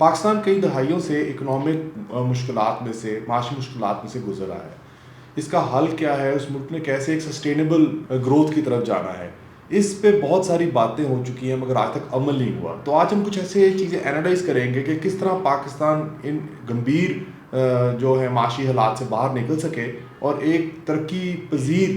पाकिस्तान कई दहाइयों से इकोनॉमिक मुश्किलात में से, माशी मुश्किलात में से गुजर रहा है। इसका हल क्या है, उस मुल्क ने कैसे एक सस्टेनेबल ग्रोथ की तरफ जाना है, इस पे बहुत सारी बातें हो चुकी हैं मगर आज तक अमल नहीं हुआ। तो आज हम कुछ ऐसे चीज़ें एनालाइज करेंगे कि किस तरह पाकिस्तान इन गंभीर जो है माशी हालात से बाहर निकल सके और एक तरक्की पजीर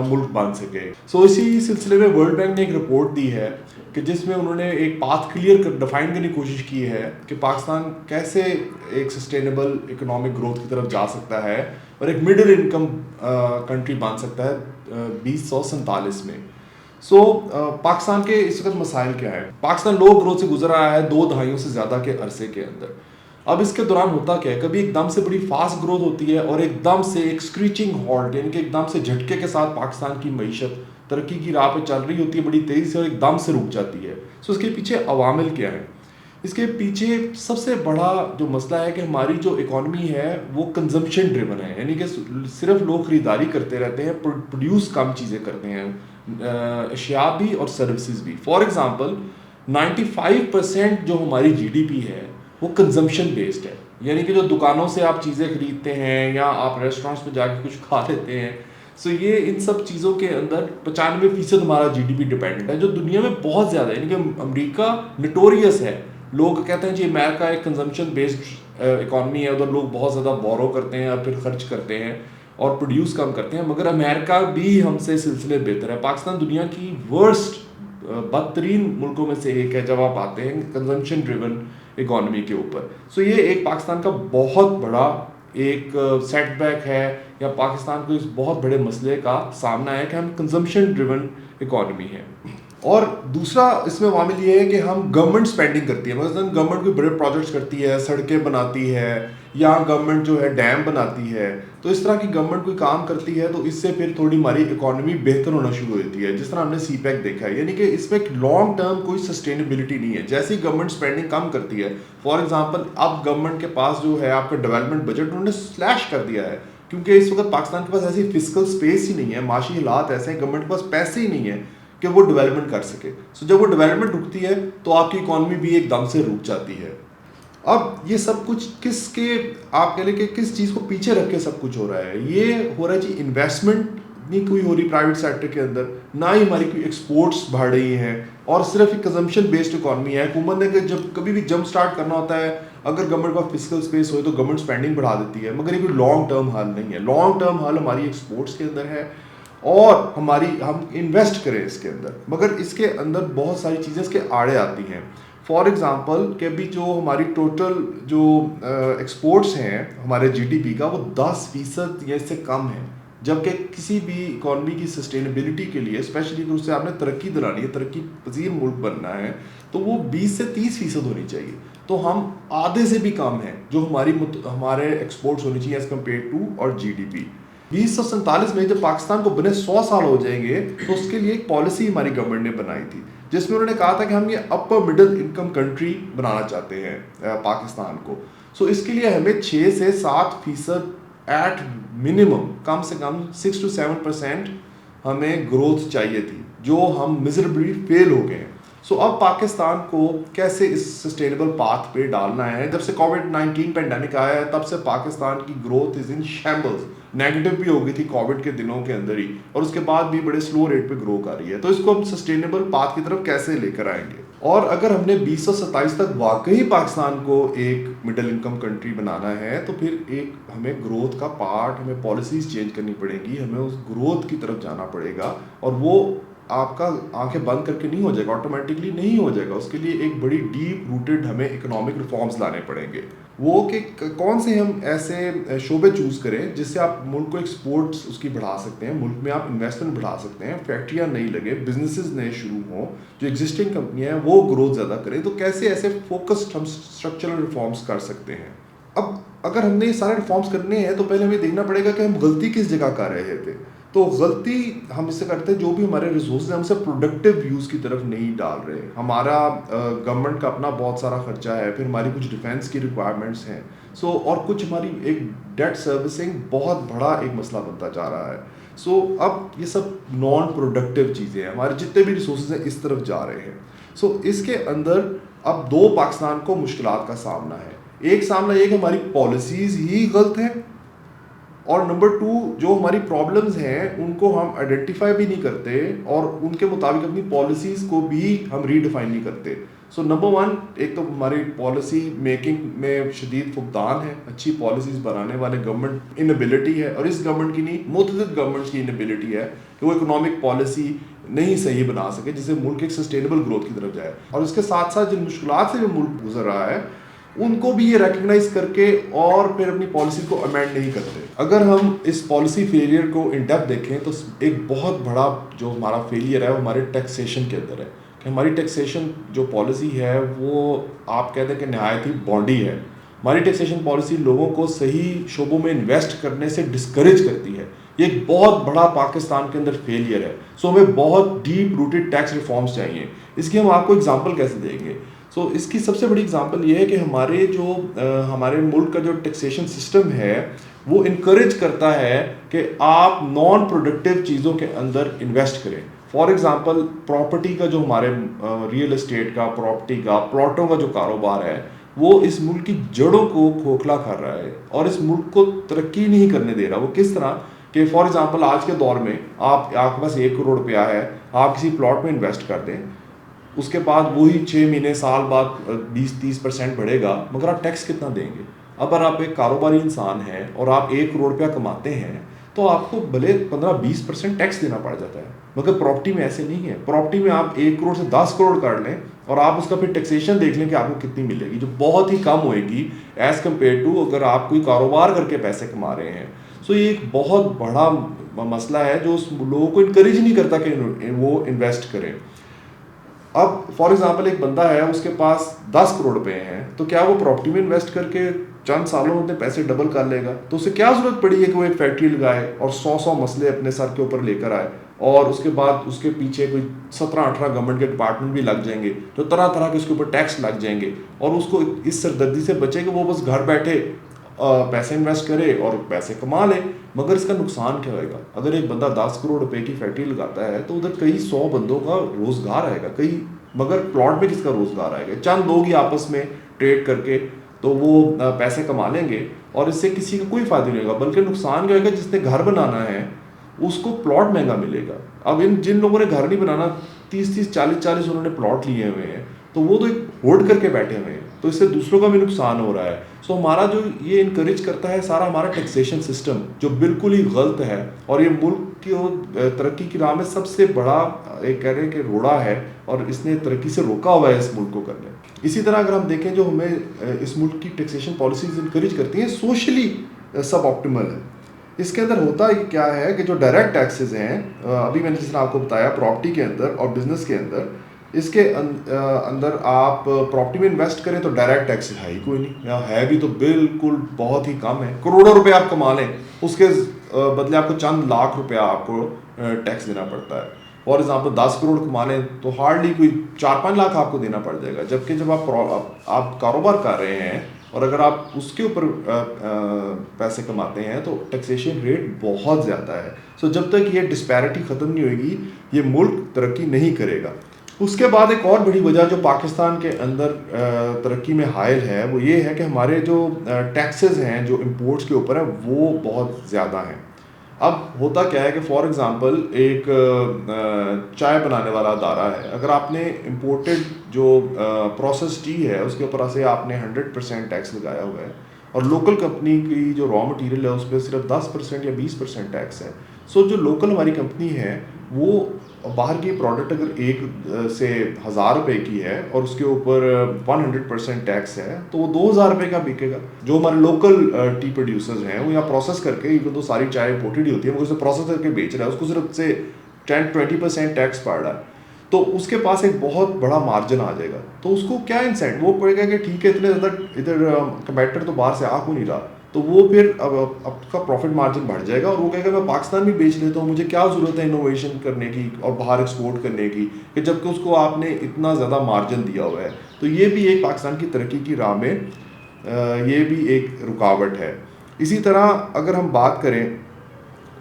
मुल्क बन सके। सो इसी सिलसिले में वर्ल्ड बैंक ने एक रिपोर्ट दी है कि जिसमें उन्होंने एक पाथ क्लियर डिफाइन करने की कोशिश की है कि पाकिस्तान कैसे एक सस्टेनेबल इकोनॉमिक ग्रोथ की तरफ जा सकता है और एक मिडिल इनकम कंट्री बन सकता है 2047 में। पाकिस्तान के इस वक्त मसाइल क्या है। पाकिस्तान लो ग्रोथ से गुजर रहा है 2 दहाइयों से ज़्यादा के अरसे के अंदर। अब इसके दौरान होता क्या है, कभी एकदम से बड़ी फास्ट ग्रोथ होती है और एकदम से एक स्क्रीचिंग हॉल्ट, यानी कि एकदम से झटके के साथ पाकिस्तान की मईशत तरक्की की राह पे चल रही होती है बड़ी तेज़ी से और एकदम से रुक जाती है। इसके पीछे अवामिल क्या है? इसके पीछे सबसे बड़ा जो मसला है कि हमारी जो इकॉनमी है वो कंजम्पशन ड्रिवन है, यानी कि सिर्फ लोग ख़रीदारी करते रहते हैं, प्रोड्यूस कम चीज़ें करते हैं, अशिया भी और सर्विसेज भी। फॉर एग्ज़ाम्पल 95% जो हमारी GDP है वो कंजम्पशन बेस्ड है, यानी कि जो दुकानों से आप चीज़ें खरीदते हैं या आप रेस्टोरेंट्स में जाके कुछ खा लेते हैं, ये इन सब चीज़ों के अंदर 95% हमारा GDP डिपेंडेंट है, जो दुनिया में बहुत ज़्यादा है। यानी कि अमेरिका नोटोरियस है, लोग कहते हैं जी अमेरिका एक कंजम्पशन बेस्ड इकॉनमी है, उधर लोग बहुत ज़्यादा बोरो करते हैं और फिर खर्च करते हैं और प्रोड्यूस कम करते हैं, मगर अमेरिका भी हमसे सिलसिले बेहतर है। पाकिस्तान दुनिया की वर्स्ट बदतरीन मुल्कों में से एक है जब आप आते हैं कंजम्पशन ड्रिवन इकॉनमी के ऊपर। ये एक पाकिस्तान का बहुत बड़ा एक सेटबैक है, या पाकिस्तान को इस बहुत बड़े मसले का सामना है कि हम कंजम्पशन ड्रिवन इकॉनमी है। और दूसरा इसमें मामला ये है कि हम गवर्नमेंट स्पेंडिंग करती है, मतलब गवर्नमेंट कोई बड़े प्रोजेक्ट्स करती है, सड़कें बनाती है या गवर्नमेंट जो है डैम बनाती है, तो इस तरह की गवर्नमेंट कोई काम करती है तो इससे फिर थोड़ी हमारी इकॉनमी बेहतर होना शुरू हो जाती है, जिस तरह हमने CPEC देखा है। यानी कि इसमें एक लॉन्ग टर्म कोई सस्टेनेबिलिटी नहीं है। जैसे ही गवर्नमेंट स्पेंडिंग कम करती है, फॉर एग्जाम्पल अब गवर्नमेंट के पास जो है आपका डेवलपमेंट बजट उन्होंने स्लैश कर दिया है, क्योंकि इस वक्त पाकिस्तान के पास ऐसी फिजिकल स्पेस ही नहीं है, माशी हालात ऐसे हैं, गवर्नमेंट के पास पैसे ही नहीं है कि वो डेवलपमेंट कर सके। जब वो डेवलपमेंट रुकती है तो आपकी इकॉनमी भी एकदम से रुक जाती है। अब ये सब कुछ किसके, आप कह लें कि किस चीज़ को पीछे रख के सब कुछ हो रहा है? ये हो रहा है जी इन्वेस्टमेंट नहीं कोई हो रही प्राइवेट सेक्टर के अंदर, ना ही हमारी कोई एक्सपोर्ट्स बढ़ रही हैं, और सिर्फ एक कंजम्पशन बेस्ड इकॉनमी है। हुकूमत ने जब कभी भी जंप स्टार्ट करना होता है, अगर गवर्नमेंट का फिजिकल स्पेस हो तो गवर्नमेंट स्पेंडिंग बढ़ा देती है, मगर ये कोई लॉन्ग टर्म हल नहीं है। लॉन्ग टर्म हल हमारी एक्सपोर्ट्स के अंदर है और हम इन्वेस्ट करें इसके अंदर, मगर इसके अंदर बहुत सारी चीज़ें इसके आड़े आती हैं। फॉर एग्ज़ाम्पल कि भी जो हमारी टोटल जो एक्सपोर्ट्स हैं हमारे GDP का, वो 10% या इससे कम है, जबकि किसी भी इकॉनमी की सस्टेनेबिलिटी के लिए, स्पेशली अगर उससे आपने तरक्की दिलानी है, तरक्की पजीर मुल्क बनना है, तो वो 20 से 30% होनी चाहिए। तो हम आधे से भी कम हैं जो हमारे एक्सपोर्ट्स होनी चाहिए एज़ कम्पेयर टू और GDP। 2047 में जब पाकिस्तान को बने 100 साल हो जाएंगे, तो उसके लिए एक पॉलिसी हमारी गवर्नमेंट ने बनाई थी, जिसमें उन्होंने कहा था कि हम ये अपर मिडिल इनकम कंट्री बनाना चाहते हैं पाकिस्तान को। इसके लिए हमें 6 से 7% एट मिनिमम, कम से कम 6 to 7% हमें ग्रोथ चाहिए थी, जो हम मिजरेबली फेल हो गए हैं। अब पाकिस्तान को कैसे इस सस्टेनेबल पाथ पे डालना है? जब से कोविड-19 पेंडेमिक आया है, तब से पाकिस्तान की growth is in shambles, negative भी हो गई थी कोविड के दिनों के अंदर ही, और उसके बाद भी बड़े स्लो रेट पे ग्रो कर रही है। तो इसको हम सस्टेनेबल पाथ की तरफ कैसे लेकर आएंगे? और अगर हमने 2027 तक वाकई पाकिस्तान को एक मिडिल इनकम कंट्री बनाना है, तो फिर एक हमें ग्रोथ का पार्ट, हमें पॉलिसीज चेंज करनी पड़ेगी, हमें उस ग्रोथ की तरफ जाना पड़ेगा, और वो आपका आंखें बंद करके नहीं हो जाएगा, ऑटोमेटिकली नहीं हो जाएगा। उसके लिए एक बड़ी डीप रूटेड हमें इकोनॉमिक रिफॉर्म्स लाने पड़ेंगे। वो कि कौन से हम ऐसे शोबे चूज़ करें जिससे आप मुल्क को एक्सपोर्ट्स उसकी बढ़ा सकते हैं, मुल्क में आप इन्वेस्टमेंट बढ़ा सकते हैं, फैक्ट्रियाँ नहीं लगे, बिजनेसेस नए शुरू हों, जो एग्जिस्टिंग कंपनियाँ हैं वो ग्रोथ ज़्यादा करें। तो कैसे ऐसे फोकस्ड हम स्ट्रक्चरल रिफॉर्म्स कर सकते हैं? अब अगर हमने ये सारे रिफॉर्म्स करने हैं, तो पहले हमें देखना पड़ेगा कि हम गलती किस जगह कर रहे थे। तो गलती हम इससे करते हैं, जो भी हमारे रिसोर्स हैं हमसे प्रोडक्टिव यूज़ की तरफ नहीं डाल रहे। हमारा गवर्नमेंट का अपना बहुत सारा खर्चा है, फिर हमारी कुछ डिफेंस की रिक्वायरमेंट्स हैं, और कुछ हमारी एक डेट सर्विसिंग बहुत बड़ा एक मसला बनता जा रहा है। सो अब ये सब नॉन प्रोडक्टिव चीज़ें हैं, हमारे जितने भी रिसोर्सेज हैं इस तरफ जा रहे हैं। सो इसके अंदर अब दो पाकिस्तान को मुश्किलात का सामना है। एक सामना ये कि हमारी पॉलिसीज़ ही गलत हैं, और नंबर टू, जो हमारी प्रॉब्लम्स हैं उनको हम आइडेंटिफाई भी नहीं करते और उनके मुताबिक अपनी पॉलिसीज़ को भी हम रीडिफाइन नहीं करते। सो नंबर वन, एक तो हमारी पॉलिसी मेकिंग में शदीद फुकदान है, अच्छी पॉलिसीज़ बनाने वाले गवर्नमेंट इनएबिलिटी है, और इस गवर्नमेंट की नहीं, मुतअद्दिद गवर्नमेंट्स की इनएबिलिटी है कि वो इकोनॉमिक पॉलिसी नहीं सही बना सके जिससे मुल्क एक सस्टेनेबल ग्रोथ की तरफ जाए। और इसके साथ साथ जिन मुश्किलात से जो मुल्क गुजर रहा है उनको भी ये रिकग्नाइज करके और फिर अपनी पॉलिसी को अमेंड नहीं करते। अगर हम इस पॉलिसी फेलियर को इन डेप्थ देखें तो एक बहुत बड़ा जो हमारा फेलियर है वो हमारे टैक्सेशन के अंदर है कि हमारी टैक्सेशन जो पॉलिसी है वो आप कहते हैं कि नहायत ही बॉन्डी है। हमारी टैक्सेशन पॉलिसी लोगों को सही शोबों में इन्वेस्ट करने से डिस्करेज करती है। ये एक बहुत बड़ा पाकिस्तान के अंदर फेलियर है। सो हमें बहुत डीप रूटेड टैक्स रिफॉर्म्स चाहिए। इसकी हम आपको एग्जांपल कैसे देंगे? सो इसकी सबसे बड़ी एग्जांपल ये है कि हमारे मुल्क का जो टैक्सेशन सिस्टम है वो इनकरेज करता है कि आप नॉन प्रोडक्टिव चीज़ों के अंदर इन्वेस्ट करें। फॉर एग्जांपल, प्रॉपर्टी का जो हमारे रियल एस्टेट का, प्रॉपर्टी का, प्लॉटों का जो कारोबार है वो इस मुल्क की जड़ों को खोखला कर रहा है और इस मुल्क को तरक्की नहीं करने दे रहा। वो किस तरह कि फॉर एग्जांपल आज के दौर में आपके पास 1 करोड़ रुपया है, आप किसी प्लॉट में इन्वेस्ट कर दें, उसके बाद वही 6 महीने साल बाद 20-30% बढ़ेगा, मगर आप टैक्स कितना देंगे? अगर आप एक कारोबारी इंसान हैं और आप 1 करोड़ रुपया कमाते हैं तो आपको भले 15-20% टैक्स देना पड़ जाता है, मगर प्रॉपर्टी में ऐसे नहीं है। प्रॉपर्टी में आप 1 करोड़ से 10 करोड़ कर लें और आप उसका फिर टैक्सेशन देख लें कि आपको कितनी मिलेगी, जो बहुत ही कम होएगी एज़ कम्पेयर टू अगर आप कोई कारोबार करके पैसे कमा रहे हैं। सो ये एक बहुत बड़ा मसला है जो उस लोगों को इनकरेज नहीं करता कि वो इन्वेस्ट करें। अब फॉर एग्जांपल एक बंदा है, उसके पास 10 करोड़ रुपए हैं, तो क्या वो प्रॉपर्टी में इन्वेस्ट करके चंद सालों में अपने पैसे डबल कर लेगा? तो उसे क्या ज़रूरत पड़ी है कि वो एक फैक्ट्री लगाए और 100 मसले अपने सर के ऊपर लेकर आए और उसके बाद उसके पीछे कोई 17-18 गवर्नमेंट के डिपार्टमेंट भी लग जाएंगे जो तरह तरह के उसके ऊपर टैक्स लग जाएंगे और उसको इस सरदर्दी से बचे कि वो बस घर बैठे पैसे इन्वेस्ट करे और पैसे कमा ले। मगर इसका नुकसान क्या होएगा? अगर एक बंदा 10 करोड़ रुपए की फैक्ट्री लगाता है तो उधर कई 100 बंदों का रोजगार आएगा, मगर प्लॉट में किसका रोजगार आएगा? चंद लोग ही आपस में ट्रेड करके तो वो पैसे कमा लेंगे और इससे किसी का कोई फायदा नहीं होगा, बल्कि नुकसान क्या होगा? जिसने घर बनाना है उसको प्लॉट महंगा मिलेगा। अब जिन लोगों ने घर नहीं बनाना, 30-30, 40-40 उन्होंने प्लॉट लिए हुए हैं, तो वो तो एक होल्ड करके बैठे हुए हैं, तो इससे दूसरों का भी नुकसान हो रहा है। सो हमारा जो ये इनकरेज करता है सारा हमारा टैक्सेशन सिस्टम जो बिल्कुल ही गलत है और ये मुल्क की तरक्की की राह में सबसे बड़ा एक कह रहे हैं कि रोड़ा है और इसने तरक्की से रोका हुआ है इस मुल्क को करने। इसी तरह अगर हम देखें जो हमें इस मुल्क की टैक्सेशन पॉलिसीज इनकरेज करती हैं, सोशली सब ऑप्टिमल है। इसके अंदर होता है क्या है कि जो डायरेक्ट टैक्सेस हैं, अभी मैंने जिस तरह आपको बताया प्रॉपर्टी के अंदर और बिजनेस के अंदर, इसके अंदर आप प्रॉपर्टी में इन्वेस्ट करें तो डायरेक्ट टैक्स है ही कोई नहीं, या है भी तो बिल्कुल बहुत ही कम है। करोड़ों रुपए आप कमा लें, उसके बदले आपको चंद लाख रुपया आपको टैक्स देना पड़ता है। फॉर एग्जांपल 10 करोड़ कमा लें तो हार्डली कोई 4-5 लाख आपको देना पड़ जाएगा, जबकि जब आप कारोबार कर रहे हैं और अगर आप उसके ऊपर पैसे कमाते हैं तो टैक्सेशन रेट बहुत ज़्यादा है। सो जब तक ये डिस्पैरिटी ख़त्म नहीं होगी ये मुल्क तरक्की नहीं करेगा। उसके बाद एक और बड़ी वजह जो पाकिस्तान के अंदर तरक्की में हायल है वो ये है कि हमारे जो टैक्सेस हैं जो इंपोर्ट्स के ऊपर है वो बहुत ज़्यादा हैं। अब होता क्या है कि फॉर एग्जांपल एक चाय बनाने वाला अदारा है, अगर आपने इंपोर्टेड जो प्रोसेस टी है उसके ऊपर से आपने 100% टैक्स लगाया हुआ है और लोकल कंपनी की जो रॉ मटेरियल है उस पर सिर्फ 10% या 20% टैक्स है। सो जो लोकल हमारी कंपनी है वो बाहर की प्रोडक्ट अगर एक से 1000 रुपये की है और उसके ऊपर 100% टैक्स है तो वो 2000 रुपये का बिकेगा। जो हमारे लोकल टी प्रोड्यूसर्स हैं वो यहाँ प्रोसेस करके, इवन तो सारी चाय इंपोर्टेड ही होती है, वो उसे प्रोसेस करके बेच रहा है, उसको सिर्फ से 10-20% टैक्स पड़ रहा है, तो उसके पास एक बहुत बड़ा मार्जिन आ जाएगा। तो उसको क्या इंसेंट वो पड़ेगा कि ठीक है इतने ज़्यादा इधर कंपेटिटर तो बाहर से आ क्यों नहीं रहा, तो वो फिर अब आपका प्रॉफिट मार्जिन बढ़ जाएगा और वो कहेगा मैं पाकिस्तान भी बेच लेता हूँ, मुझे क्या ज़रूरत है इनोवेशन करने की और बाहर एक्सपोर्ट करने की, कि जबकि उसको आपने इतना ज़्यादा मार्जिन दिया हुआ है। तो ये भी एक पाकिस्तान की तरक्की की राह में ये भी एक रुकावट है। इसी तरह अगर हम बात करें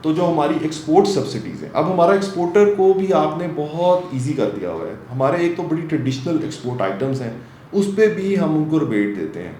तो जो हमारी एक्सपोर्ट सब्सिडीज़ हैं, अब हमारा एक्सपोर्टर को भी आपने बहुत इजी कर दिया हुआ है। हमारे एक तो बड़ी ट्रेडिशनल एक्सपोर्ट आइटम्स हैं, उस पर भी हम उनको रिबेट देते हैं।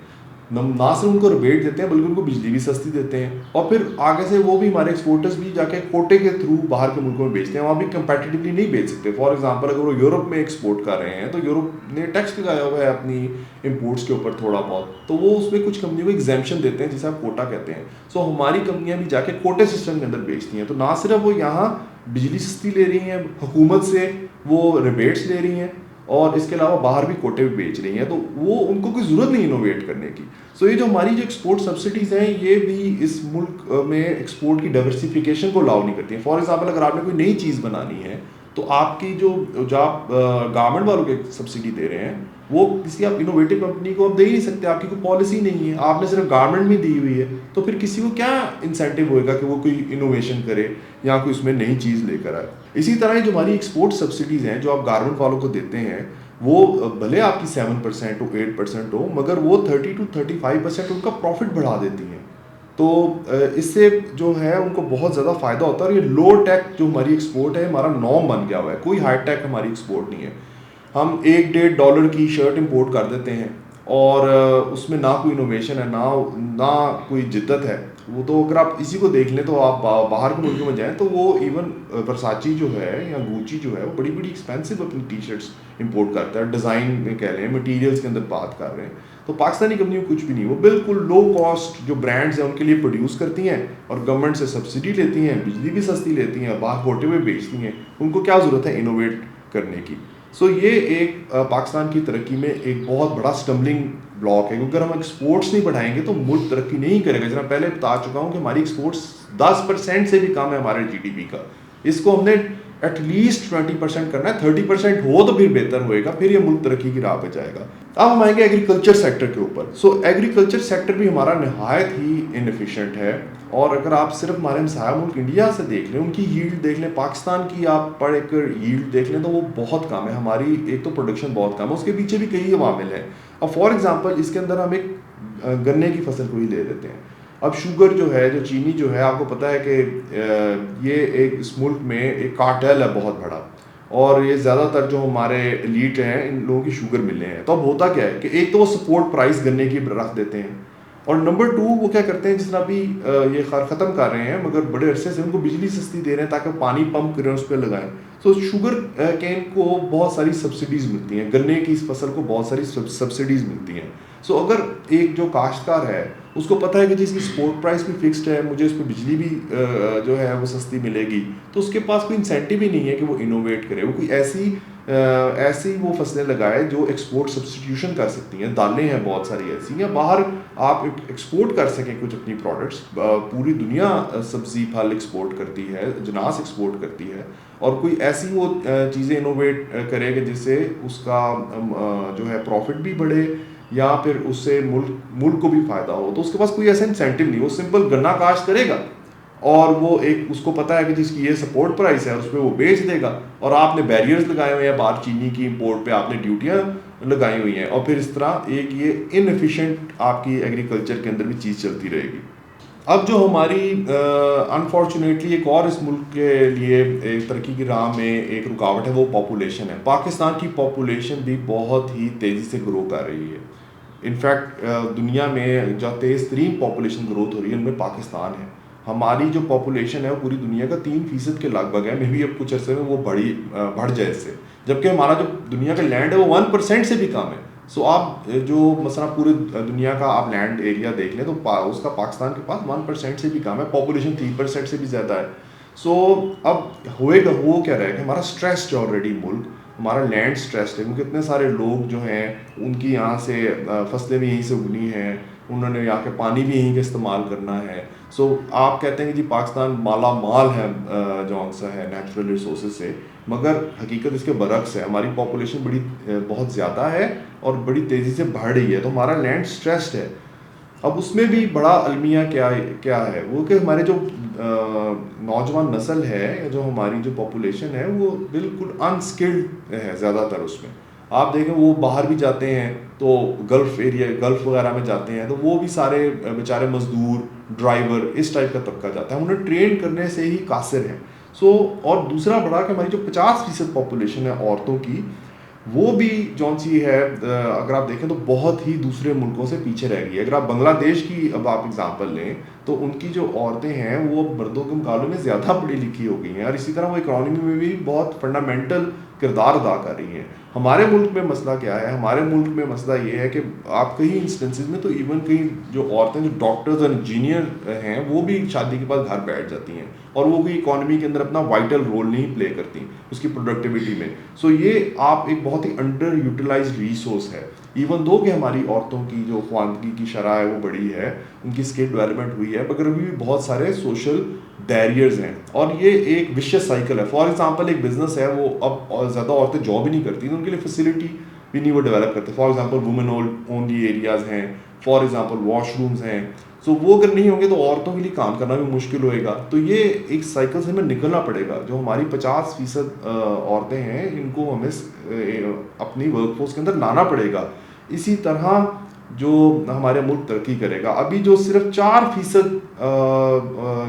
ना सिर्फ उनको रिबेट देते हैं बल्कि उनको बिजली भी सस्ती देते हैं, और फिर आगे से वो भी हमारे एक्सपोर्टर्स भी जाके कोटे के थ्रू बाहर के मुल्कों में बेचते हैं। वहाँ भी कंपेटिटिवली नहीं बेच सकते। फॉर एग्जांपल अगर वो यूरोप में एक्सपोर्ट कर रहे हैं तो यूरोप ने टैक्स लगाया हुआ है अपनी इंपोर्ट्स के ऊपर थोड़ा बहुत, तो वो उसमें कुछ कंपनियों को एग्जेम्पशन देते हैं जिसे आप कोटा कहते हैं। सो हमारी कंपनियाँ भी जाके कोटे सिस्टम के अंदर बेचती हैं। तो ना सिर्फ वो यहाँ बिजली सस्ती ले रही हैं हुकूमत से, वो रिबेट्स ले रही हैं, और इसके अलावा बाहर भी कोटे भी बेच रही हैं, तो वो उनको कोई ज़रूरत नहीं इनोवेट करने की। सो ये जो हमारी जो एक्सपोर्ट सब्सिडीज़ हैं ये भी इस मुल्क में एक्सपोर्ट की डाइवर्सिफिकेशन को अलाउ नहीं करती हैं। फॉर एग्जांपल अगर आपने कोई नई चीज़ बनानी है तो आपकी जो आप गारमेंट वालों के सब्सिडी दे रहे हैं वो किसी आप इनोवेटिव कंपनी को आप दे ही नहीं सकते, आपकी कोई पॉलिसी नहीं है, आपने सिर्फ गारमेंट में दी हुई है, तो फिर किसी को क्या इंसेंटिव होएगा कि वो कोई इनोवेशन करे या कोई उसमें नई चीज़ लेकर आए। इसी तरह जो हमारी एक्सपोर्ट सब्सिडीज़ हैं जो आप गारमेंट वालों को देते हैं, वो भले आपकी 7% हो 8% हो, मगर वो 30 to 35% उनका प्रॉफिट बढ़ा देती हैं। तो इससे जो है उनको बहुत ज़्यादा फ़ायदा होता है। और ये लो टेक जो हमारी एक्सपोर्ट है हमारा नॉर्म बन गया हुआ है, कोई हाई टेक हमारी एक्सपोर्ट नहीं है। हम $1-1.5 की शर्ट इंपोर्ट कर देते हैं और उसमें ना कोई इनोवेशन है, ना कोई जिद्दत है। वो तो अगर आप इसी को देख लें तो आप बाहर के मुल्कों में जाएं तो वो इवन वर्साची जो है या गुची जो है वो बड़ी बड़ी एक्सपेंसिव अपनी टी शर्ट्स इंपोर्ट करता है। डिज़ाइन में कह लें, मटेरियल्स के अंदर बात कर रहे हैं, तो पाकिस्तानी कंपनी कुछ भी नहीं, वो बिल्कुल लो कॉस्ट जो ब्रांड्स हैं उनके लिए प्रोड्यूस करती हैं और गवर्नमेंट से सब्सिडी लेती हैं, बिजली भी सस्ती लेती हैं, बाहर कोटे में बेचती हैं। उनको क्या ज़रूरत है इनोवेट करने की। सो ये एक पाकिस्तान की तरक्की में एक बहुत बड़ा स्टम्बलिंग ब्लॉक है, क्योंकि अगर हम एक्सपोर्ट्स नहीं बढ़ाएंगे तो मुल्क तरक्की नहीं करेगा। जैसे मैं पहले बता चुका हूँ कि हमारी एक्सपोर्ट्स 10% से भी कम है हमारे जीडीपी का। इसको हमने एटलीस्ट 20% करना है, 30% हो तो फिर बेहतर होएगा, फिर ये मुल्क तरक्की की राह पे जाएगा। अब हम आएंगे एग्रीकल्चर सेक्टर के ऊपर। सो एग्रीकल्चर सेक्टर भी हमारा नहायत ही इनएफिशिएंट है, और अगर आप सिर्फ हमारे हमसाया मुल्क इंडिया से देख लें, उनकी यील्ड देख लें, पाकिस्तान की आप पर एकड़ यील्ड देख लें तो वो बहुत कम है। हमारी एक तो प्रोडक्शन बहुत कम है, उसके पीछे भी कई अवामिल हैं। अब फॉर एग्जांपल इसके अंदर हम एक गन्ने की फसल को ही ले लेते हैं। अब शुगर जो है, जो चीनी जो है, आपको पता है कि ये एक इस मुल्क में एक कार्टेल है बहुत बड़ा, और ये ज़्यादातर जो हमारे एलीट हैं इन लोगों की शुगर मिलें हैं। तो अब होता क्या है कि एक तो वो सपोर्ट प्राइस गन्ने की रख देते हैं, और नंबर 2 वो क्या करते हैं, जिस तरह अभी ये ख़त्म कर रहे हैं मगर बड़े अरसे से उनको बिजली सस्ती दे रहे हैं ताकि पानी पंप करें उस पर लगाएं। तो शुगर केन को बहुत सारी सब्सिडीज़ मिलती हैं, गन्ने की इस फसल को बहुत सारी सब्सिडीज़ मिलती हैं। सो अगर एक जो काश्तकार है उसको पता है कि जिसकी सपोर्ट प्राइस भी फिक्स्ड है, मुझे उस पर बिजली भी जो है वो सस्ती मिलेगी, तो उसके पास कोई इंसेंटिव ही नहीं है कि वो इनोवेट करे, वो कोई ऐसी वो फसलें लगाए जो एक्सपोर्ट सब्सटीट्यूशन कर सकती हैं। दालें हैं बहुत सारी ऐसी, या बाहर आप एक्सपोर्ट कर सकें कुछ अपनी प्रोडक्ट्स। पूरी दुनिया सब्ज़ी फल एक्सपोर्ट करती है, जनास एक्सपोर्ट करती है, और कोई ऐसी वो चीज़ें इनोवेट करे कि जिससे उसका जो है प्रॉफिट भी बढ़े या फिर उससे मुल्क को भी फ़ायदा हो। तो उसके पास कोई ऐसा इंसेंटिव नहीं, वो सिंपल गन्ना काश्त करेगा और वो एक उसको पता है कि जिसकी ये सपोर्ट प्राइस है उस पर वो बेच देगा, और आपने बैरियर्स लगाए हुए हैं, बाहर चीनी की इंपोर्ट पे आपने ड्यूटियाँ लगाई हुई हैं, और फिर इस तरह एक ये इनएफिशिएंट आपकी एग्रीकल्चर के अंदर भी चीज़ चलती रहेगी। अब जो हमारी अनफॉर्चुनेटली एक और इस मुल्क के लिए एक तरक्की की राह में एक रुकावट है, वो पॉपुलेशन है। पाकिस्तान की पॉपुलेशन भी बहुत ही तेज़ी से ग्रो कर रही है। इनफैक्ट दुनिया में जो तेज़ तरीन पॉपुलेशन ग्रोथ हो रही है उनमें पाकिस्तान है। हमारी जो पॉपुलेशन है वो पूरी दुनिया का 3% के लगभग है, मे भी अब कुछ अर्से में वो बढ़ जाए इससे, जबकि हमारा जो दुनिया का लैंड है वो 1% से भी कम है। सो आप जो मसला पूरे दुनिया का आप लैंड एरिया देख लें तो उसका पाकिस्तान के पास 1% से भी कम है, पॉपुलेशन 3% से भी ज़्यादा है। सो अब होएगा वो क्या रहेगा, हमारा स्ट्रेस्ड ऑलरेडी मुल्क, हमारा लैंड स्ट्रेस्ड है, क्योंकि इतने सारे लोग जो हैं उनकी यहाँ से फसलें भी यहीं से उगनी हैं, उन्होंने यहाँ के पानी भी यहीं का इस्तेमाल करना है। सो आप कहते हैं कि जी पाकिस्तान माला माल है जो सा है नेचुरल रिसोर्सेज से, मगर हकीकत इसके बरक्स है। हमारी पॉपुलेशन बहुत ज़्यादा है और बड़ी तेज़ी से बढ़ रही है, तो हमारा लैंड स्ट्रेस्ड है। अब उसमें भी बड़ा अलमिया क्या है वो कि हमारे जो नौजवान नस्ल है, जो हमारी जो पॉपुलेशन है वो बिल्कुल अनस्किल्ड है ज़्यादातर। उसमें आप देखें वो बाहर भी जाते हैं तो गल्फ़ वगैरह में जाते हैं तो वो भी सारे बेचारे मज़दूर ड्राइवर, इस टाइप का तबका जाता है, उन्हें ट्रेन करने से ही कासिर हैं। और दूसरा बड़ा कि हमारी जो 50% पॉपुलेशन है औरतों की, वो भी जौन सी है अगर आप देखें तो बहुत ही दूसरे मुल्कों से पीछे रह गई है। अगर आप बांग्लादेश की अब आप एग्जांपल लें तो उनकी जो औरतें हैं वो मर्दों के मुकाबले में ज़्यादा पढ़ी लिखी हो गई हैं, और इसी तरह वो इकोनॉमी में भी बहुत फंडामेंटल किरदार अदा कर रही हैं। हमारे मुल्क में मसला क्या है? हमारे मुल्क में मसला ये है कि आप कई इंस्टेंसेस में तो इवन कई जो औरतें जो डॉक्टर्स और इंजीनियर हैं वो भी शादी के बाद घर बैठ जाती हैं, और वो कोई इकोनॉमी के अंदर अपना वाइटल रोल नहीं प्ले करती उसकी प्रोडक्टिविटी में। ये आप एक बहुत ही अंडर यूटिलाइज्ड रिसोर्स है। इवन दो कि हमारी औरतों की जो ख्वानगी की शरह है वो बड़ी है, उनकी स्किल डेवलपमेंट हुई है, मगर अभी भी बहुत सारे सोशल बैरियर्स हैं, और ये एक विशियस साइकिल है। फॉर एग्जांपल एक बिजनेस है, वो अब ज़्यादा औरतें जॉब ही नहीं करती, तो उनके लिए फैसिलिटी भी नहीं वो डेवलप करते। For example women only areas हैं, फॉर एग्जांपल वॉशरूम्स हैं। वो अगर नहीं होंगे तो औरतों के लिए काम करना भी मुश्किल होएगा। तो ये एक साइकिल से हमें निकलना पड़ेगा। जो हमारी 50% औरतें हैं, इनको हमें अपनी वर्कफोर्स के अंदर लाना पड़ेगा। इसी तरह जो हमारे मुल्क तरक्की करेगा। अभी जो सिर्फ 4%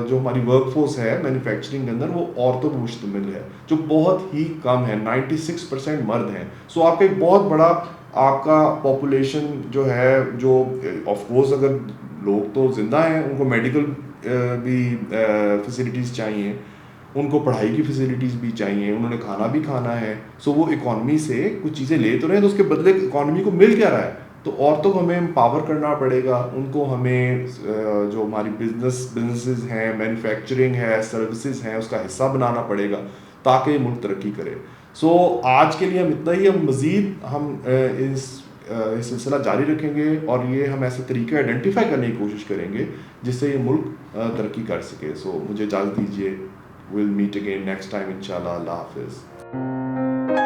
जो हमारी वर्कफोर्स है मैन्युफैक्चरिंग के अंदर, वो औरतों पर मुश्तमिल है, जो बहुत ही कम है। 96% मर्द हैं। आपका एक बहुत बड़ा आपका पॉपुलेशन जो है, जो ऑफ कोर्स अगर लोग तो ज़िंदा हैं, उनको मेडिकल भी फैसिलिटीज़ चाहिए, उनको पढ़ाई की फैसिलिटीज़ भी चाहिए, उन्होंने खाना भी खाना है। वो इकॉनमी से कुछ चीज़ें ले तो रहे हैं, तो उसके बदले इकॉनमी को मिल क्या रहा है? तो औरतों को हमें एम्पावर करना पड़ेगा, उनको हमें जो हमारी बिजनेसेस हैं, मैन्युफैक्चरिंग है, सर्विसेज हैं, उसका हिस्सा बनाना पड़ेगा ताकि मुल्क तरक्की करे। आज के लिए हम इतना ही। हम मज़ीद इस सिलसिला जारी रखेंगे, और ये हम ऐसे तरीके आइडेंटिफाई करने की कोशिश करेंगे जिससे ये मुल्क तरक्की कर सके। मुझे इजाज़त दीजिए। Will meet again next time इंशाल्लाह। अल्लाह हाफिज़।